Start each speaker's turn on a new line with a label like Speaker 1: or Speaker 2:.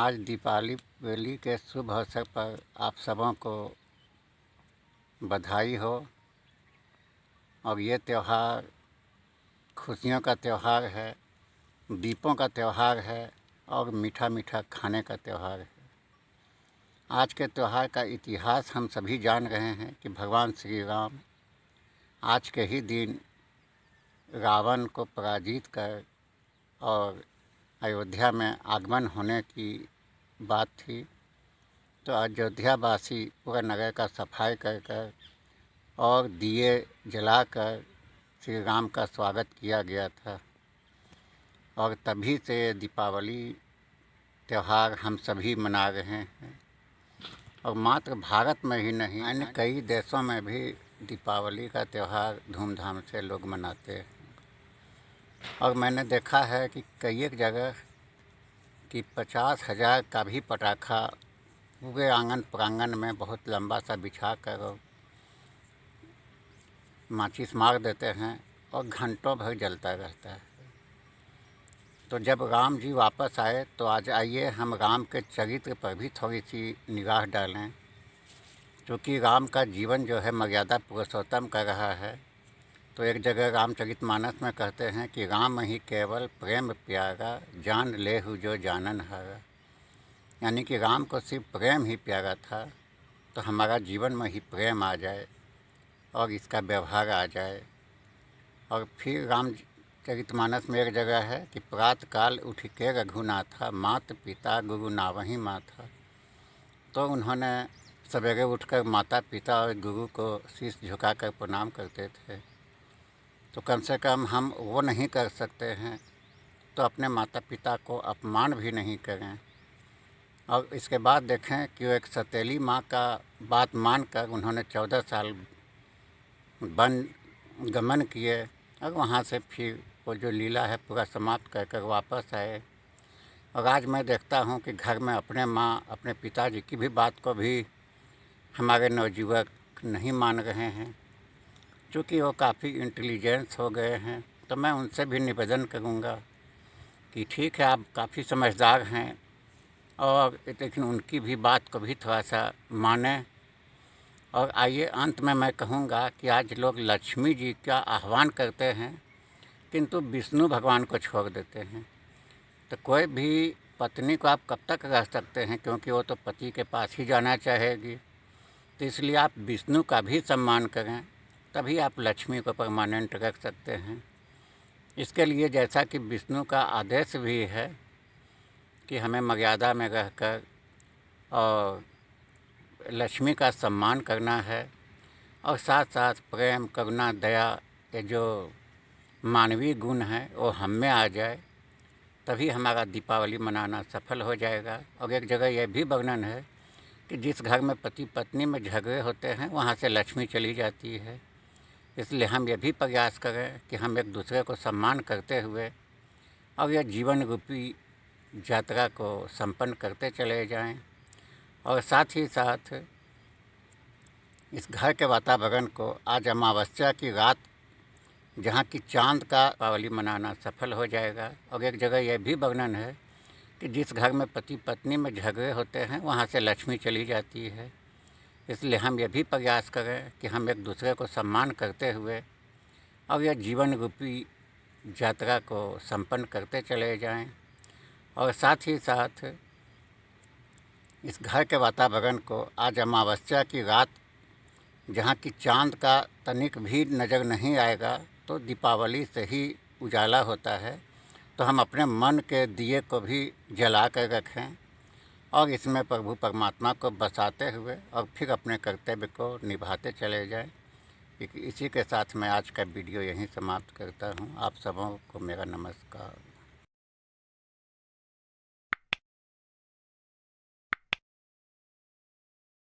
Speaker 1: आज दीपावली के शुभ अवसर पर आप सबों को बधाई हो। और ये त्यौहार खुशियों का त्यौहार है, दीपों का त्यौहार है और मीठा मीठा खाने का त्यौहार है। आज के त्यौहार का इतिहास हम सभी जान रहे हैं कि भगवान श्री राम आज के ही दिन रावण को पराजित कर और अयोध्या में आगमन होने की बात थी, तो अयोध्यावासी पूरा नगर का सफाई कर और दिए जलाकर श्री राम का स्वागत किया गया था। और तभी से दीपावली त्यौहार हम सभी मना रहे हैं। और मात्र भारत में ही नहीं, अन्य कई देशों में भी दीपावली का त्यौहार धूमधाम से लोग मनाते हैं। और मैंने देखा है कि कई एक जगह कि 50,000 का भी पटाखा पूरे आंगन प्रांगण में बहुत लंबा सा बिछा कर माचिस मार देते हैं और घंटों भर जलता रहता है। तो जब राम जी वापस आए तो आज आइए हम राम के चरित्र पर भी थोड़ी सी निगाह डालें, क्योंकि राम का जीवन जो है मर्यादा पुरुषोत्तम का रहा है। तो एक जगह रामचरितमानस में कहते हैं कि राम ही केवल प्रेम प्यारा, जान लेहु जो जानन हारा। यानी कि राम को सिर्फ प्रेम ही प्यारा था, तो हमारा जीवन में ही प्रेम आ जाए और इसका व्यवहार आ जाए। और फिर रामचरितमानस में एक जगह है कि प्रातःकाल उठ के रघुनाथा, मात पिता गुरु नावहीं माथा। तो उन्होंने सवेरे उठकर माता पिता और गुरु को शीश झुकाकर प्रणाम करते थे। तो कम से कम हम वो नहीं कर सकते हैं तो अपने माता पिता को अपमान भी नहीं करें। और इसके बाद देखें कि वो एक सौतेली माँ का बात मानकर उन्होंने 14 साल वन गमन किए और वहाँ से फिर वो जो लीला है पूरा समाप्त कर वापस आए। और आज मैं देखता हूँ कि घर में अपने माँ, अपने पिताजी की भी बात को भी हमारे नवयुवक नहीं मान रहे हैं, चूँकि वो काफ़ी इंटेलिजेंस हो गए हैं। तो मैं उनसे भी निवेदन करूँगा कि ठीक है, आप काफ़ी समझदार हैं, और लेकिन उनकी भी बात को भी थोड़ा सा मानें। और आइए अंत में मैं कहूँगा कि आज लोग लक्ष्मी जी का आह्वान करते हैं किंतु विष्णु भगवान को छोड़ देते हैं। तो कोई भी पत्नी को आप कब तक रह सकते हैं, क्योंकि वो तो पति के पास ही जाना चाहेगी। तो इसलिए आप विष्णु का भी सम्मान करें, तभी आप लक्ष्मी को परमानेंट रख सकते हैं। इसके लिए जैसा कि विष्णु का आदेश भी है कि हमें मर्यादा में रहकर और लक्ष्मी का सम्मान करना है, और साथ साथ प्रेम, करुणा, दया, ये जो मानवीय गुण हैं वो हम में आ जाए, तभी हमारा दीपावली मनाना सफल हो जाएगा। और एक जगह यह भी वर्णन है कि जिस घर में पति पत्नी में झगड़े होते हैं वहाँ से लक्ष्मी चली जाती है। इसलिए हम ये भी प्रयास करें कि हम एक दूसरे को सम्मान करते हुए और यह जीवन रूपी यात्रा को संपन्न करते चले जाएं। और साथ ही साथ इस घर के वातावरण को आज अमावस्या की रात जहाँ की चांद का दीपावली मनाना सफल हो जाएगा। और एक जगह यह भी वर्णन है कि जिस घर में पति पत्नी में झगड़े होते हैं वहाँ से लक्ष्मी चली जाती है। इसलिए हम ये भी प्रयास करें कि हम एक दूसरे को सम्मान करते हुए और यह जीवन रूपी यात्रा को संपन्न करते चले जाएं। और साथ ही साथ इस घर के वातावरण को आज अमावस्या की रात जहाँ की चांद का तनिक भी नज़र नहीं आएगा, तो दीपावली से ही उजाला होता है, तो हम अपने मन के दिए को भी जला कर रखें और इसमें प्रभु परमात्मा को बसाते हुए और फिर अपने कर्तव्य को निभाते चले जाएं। इसी के साथ मैं आज का वीडियो यहीं समाप्त करता हूं। आप सबों को मेरा नमस्कार।